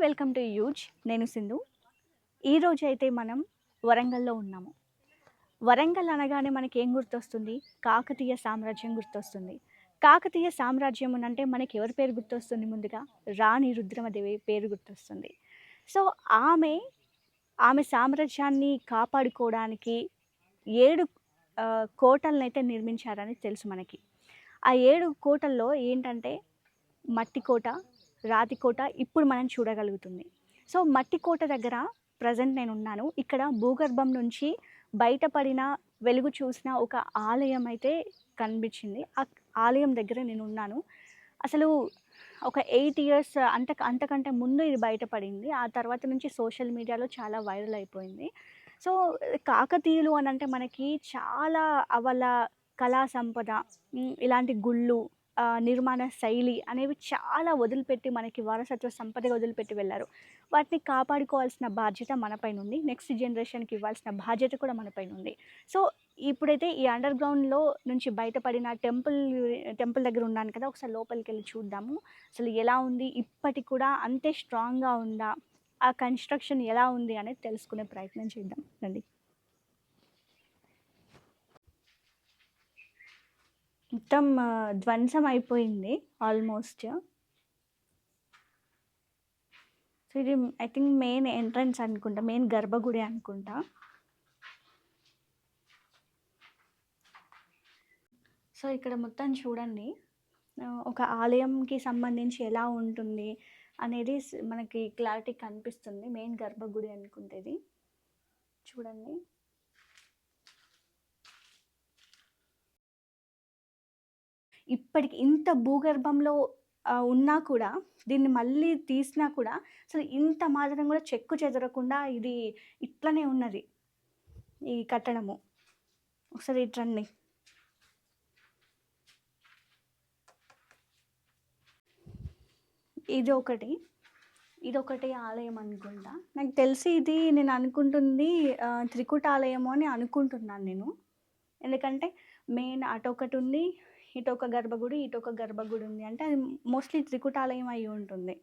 Welcome to use. నేను సింధు. ఈరోజు అయితే మనం వరంగల్లో ఉన్నాము. వరంగల్ అనగానే మనకి ఏం గుర్తొస్తుంది? కాకతీయ సామ్రాజ్యం గుర్తొస్తుంది. కాకతీయ సామ్రాజ్యం అంటే మనకి ఎవరి పేరు గుర్తొస్తుంది? ముందుగా రాణి రుద్రమదేవి పేరు గుర్తొస్తుంది. సో ఆమె ఆమె సామ్రాజ్యాన్ని కాపాడుకోవడానికి 7 కోటలనైతే నిర్మించారని తెలుసు మనకి. ఆ 7 కోటల్లో ఏంటంటే మట్టి కోట, రాతి కోట ఇప్పుడు మనం చూడగలుగుతుంది. సో మట్టి కోట దగ్గర ప్రజెంట్ నేను ఉన్నాను. ఇక్కడ భూగర్భం నుంచి బయటపడిన వెలుగు చూసిన ఒక ఆలయం అయితే కనిపించింది. ఆ ఆలయం దగ్గర నేను ఉన్నాను. అసలు ఒక 8 ఇయర్స్ అంతకంటే ముందు ఇది బయటపడింది. ఆ తర్వాత నుంచి సోషల్ మీడియాలో చాలా వైరల్ అయిపోయింది. సో కాకతీయులు అని అంటే మనకి చాలా వాళ్ళ కళా సంపద, ఇలాంటి గుళ్ళు, నిర్మాణ శైలి అనేవి చాలా వదిలిపెట్టి మనకి వారసత్వ సంపదగా వదిలిపెట్టి వెళ్ళారు. వాటిని కాపాడుకోవాల్సిన బాధ్యత మనపైన ఉంది. నెక్స్ట్ జనరేషన్కి ఇవ్వాల్సిన బాధ్యత కూడా మనపైన ఉంది. సో ఇప్పుడైతే ఈ అండర్ గ్రౌండ్లో నుంచి బయటపడిన టెంపుల్ దగ్గర ఉన్నాను కదా, ఒకసారి లోపలికి వెళ్ళి చూద్దాము. అసలు ఎలా ఉంది, ఇప్పటికి కూడా అంతే స్ట్రాంగ్గా ఉందా, ఆ కన్స్ట్రక్షన్ ఎలా ఉంది అనేది తెలుసుకునే ప్రయత్నం చేద్దాం రండి. మొత్తం ధ్వంసం అయిపోయింది ఆల్మోస్ట్. సో ఇది ఐ థింక్ మెయిన్ ఎంట్రన్స్ అనుకుంటా, మెయిన్ గర్భగుడి అనుకుంటా. సో ఇక్కడ మొత్తం చూడండి, ఒక ఆలయంకి సంబంధించి ఎలా ఉంటుంది అనేది మనకి క్లారిటీ కనిపిస్తుంది. మెయిన్ గర్భగుడి అనుకుంటేది చూడండి. ఇప్పటికి ఇంత భూగర్భంలో ఉన్నా కూడా, దీన్ని మళ్ళీ తీసినా కూడా అసలు ఇంత మాత్రం కూడా చెక్కు చెదరకుండా ఇది ఇట్లనే ఉన్నది ఈ కట్టడము. ఒకసారి ఇట్రండి. ఇదొకటి ఆలయం అనుకుంటా. నాకు తెలిసి ఇది నేను అనుకుంటుంది త్రికూటాలయము అని అనుకుంటున్నాను నేను. ఎందుకంటే మెయిన్ అటొకటి ఉంది, ఇటొక గర్భగుడి ఉంది. అంటే అది మోస్ట్లీ త్రికూటాలయం అయి ఉంటుంది.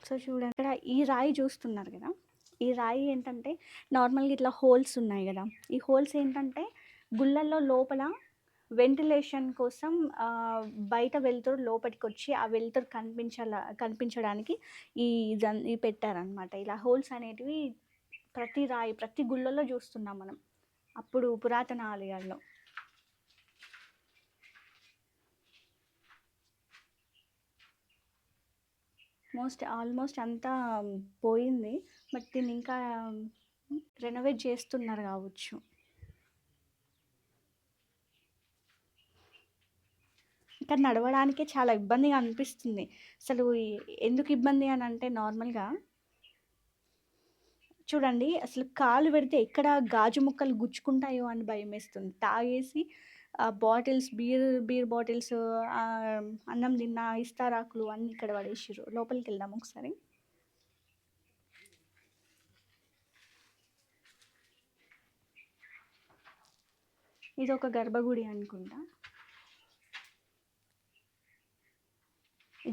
సో చూడండి, ఇక్కడ ఈ రాయి చూస్తున్నారు కదా, ఈ రాయి ఏంటంటే నార్మల్గా ఇట్లా హోల్స్ ఉన్నాయి కదా, ఈ హోల్స్ ఏంటంటే గుళ్ళల్లో లోపల వెంటిలేషన్ కోసం బయట వెలుతురు లోపలికి వచ్చి ఆ వెలుతురు కనిపించడానికి ఈ పెట్టారనమాట. ఇలా హోల్స్ అనేటివి ప్రతి గుళ్ళల్లో చూస్తున్నాం మనం అప్పుడు పురాతన ఆలయాల్లో. ఆల్మోస్ట్ అంతా పోయింది, బట్ దీన్ని ఇంకా రెనోవేట్ చేస్తున్నారు కావచ్చు. ఇంకా నడవడానికే చాలా ఇబ్బందిగా అనిపిస్తుంది. అసలు ఎందుకు ఇబ్బంది అని అంటే, నార్మల్గా చూడండి, అసలు కాలు పెడితే ఎక్కడ గాజు ముక్కలు గుచ్చుకుంటాయో అని భయం వేస్తుంది. తాగేసి బాటిల్స్, బీర్ బాటిల్స్, అన్నం తిన్న ఇస్తారాకులు అన్నీ ఇక్కడ పడేసిర్రు. లోపలికి వెళ్దాం ఒకసారి. ఇది ఒక గర్భగుడి అనుకుంటా.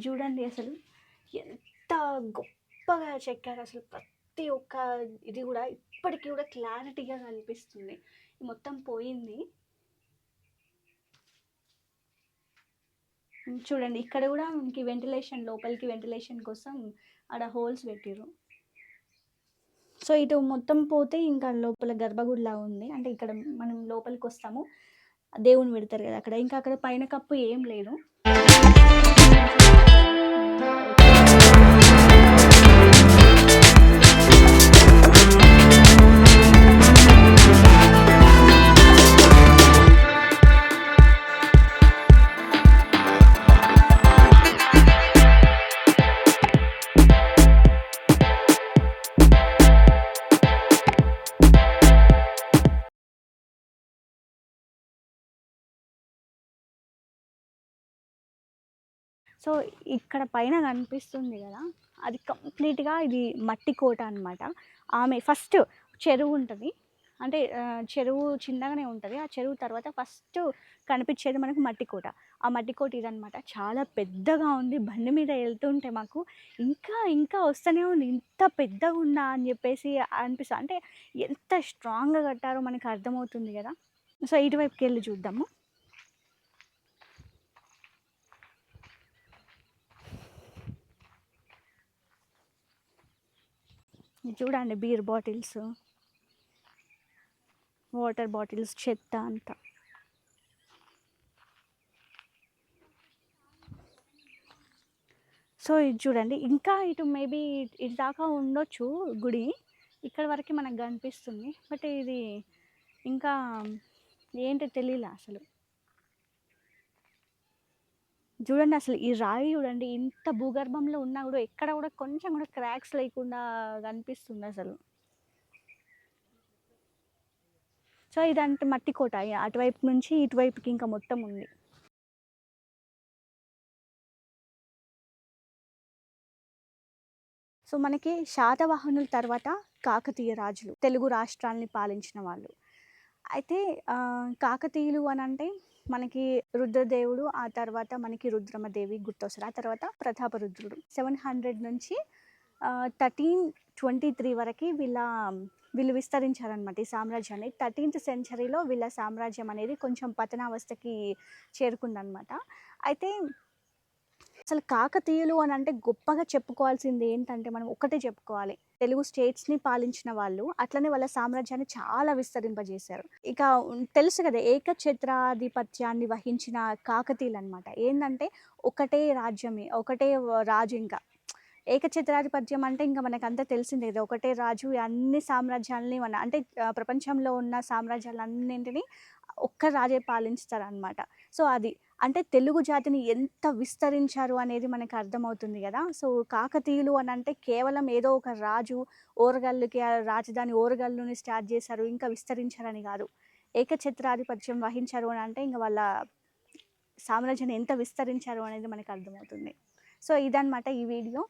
చూడండి అసలు ఎంత గొప్పగా చెక్కారు. అసలు ప్రతి ఒక్క ఇది కూడా ఇప్పటికీ కూడా క్లారిటీగా కనిపిస్తుంది. మొత్తం పోయింది. చూడండి, ఇక్కడ కూడా మనకి వెంటిలేషన్, లోపలికి వెంటిలేషన్ కోసం ఆడ హోల్స్ పెట్టిర్రు. సో ఇటు మొత్తం పోతే ఇంకా లోపల గర్భగుడిలా ఉంది. అంటే ఇక్కడ మనం లోపలికి వస్తాము, దేవుని పెడతారు కదా అక్కడ. ఇంకా అక్కడ పైన కప్పు ఏం లేదు. సో ఇక్కడ పైన కనిపిస్తుంది కదా, అది కంప్లీట్గా ఇది మట్టి కోట అనమాట. ఆమె ఫస్ట్ చెరువు ఉంటుంది, అంటే చెరువు చిన్నగానే ఉంటది. ఆ చెరువు తర్వాత ఫస్ట్ కనిపిచ్చేది మనకు మట్టి కోట. ఆ మట్టి కోట ఇదనమాట. చాలా పెద్దగా ఉంది. బండి మీద ఎళ్తుంటే మాకు ఇంకా ఇంకా వస్తూనే ఉంది. ఇంత పెద్దగుందా అని జెప్పేసి అనిపిస్తది. అంటే ఎంత స్ట్రాంగ్‌గా కట్టారో మనకు అర్థమవుతుంది గదా! సో, ఇటువైపుకెళ్ళి చూద్దాము. ఇది చూడండి బీర్ బాటిల్స్, వాటర్ బాటిల్స్, చెత్త అంతా. సో, ఇది చూడండి. ఇంకా ఇటు మేబీ ఇటు దాకా ఉండొచ్చు గుడి. ఇక్కడి వరకే మనకు కనిపిస్తుంది. బట్ ఇది ఇంకా ఏంటో తెలీలా అసలు. చూడండి అసలు ఈ రాయి చూడండి ఇంత భూగర్భంలో ఉన్నా గూడా ఎక్కడ గూడా కొంచెం గూడా క్రాక్స్ లేకుండా కనిపిస్తుందసలు. సో, ఇదంటే మట్టి కోట. అటువైపు నుంచి ఇటువైపుకి ఇంకా మొత్తం ఉంది. సో, మనకి శాతవాహనుల తర్వాత కాకతీయ రాజులు. తెలుగు రాష్ట్రాల్ని పాలించిన వాళ్ళు. అయితే కాకతీయులు అనంటే మనకి రుద్రదేవుడు, ఆ తర్వాత మనకి రుద్రమదేవి గుర్తొస్తారు. ఆ తర్వాత ప్రతాపరుద్రుడు. 700 నుంచి 1323 వరకి వీళ్ళు విస్తరించారనమాట ఈ సామ్రాజ్యాన్ని. 13థ్ సెంచరీలో వీళ్ళ సామ్రాజ్యం అనేది కొంచెం పతనావస్థకి చేరుకుందనమాట. అయితే అసలు కాకతీయులు అనంటే గొప్పగా చెప్పుకోవాల్సింది ఏంటంటే మనం ఒక్కటే చెప్పుకోవాలి. తెలుగు స్టేట్స్‌ని పాలించిన వాళ్ళు. అట్లనే వాళ్ళ సామ్రాజ్యాన్ని చాలా విస్తరింపజేశారు. ఇక తెలుసు కదా! ఏకఛత్రాధిపత్యాన్ని వహించిన కాకతీయులనమాట. ఏందంటే ఒకటే రాజ్యమే, ఒకటే రాజు ఇంకా. ఏకఛత్రాధిపత్యం అంటే ఇంక మనకంతా తెలిసిందే కదా! ఒకటే రాజు అన్ని సామ్రాజ్యాల్ని అంటే ప్రపంచంలో ఉన్న సామ్రాజ్యాలన్నింటిని ఒక్క రాజే పాలించుతారనమాట. సో, అది. అంటే తెలుగు జాతిని ఎంత విస్తరించారు అనేది మనకు అర్థమవుతుంది గదా! సో, కాకతీయులు అనంటే కేవలం ఏదో ఒక రాజు ఓరుగల్లుకి రాజధాని ఓరుగల్లుని స్టార్ట్ జేశారు, ఇంకా విస్తరించారని గాదు. ఏకఛత్రాధిపత్యం వహించారు అనంటే ఇంక వాళ్ళ సామ్రాజ్యాన్ని ఎంత విస్తరించారు అనేది మనకు అర్థమవుతుంది. సో, ఇదనమాట ఈ వీడియో.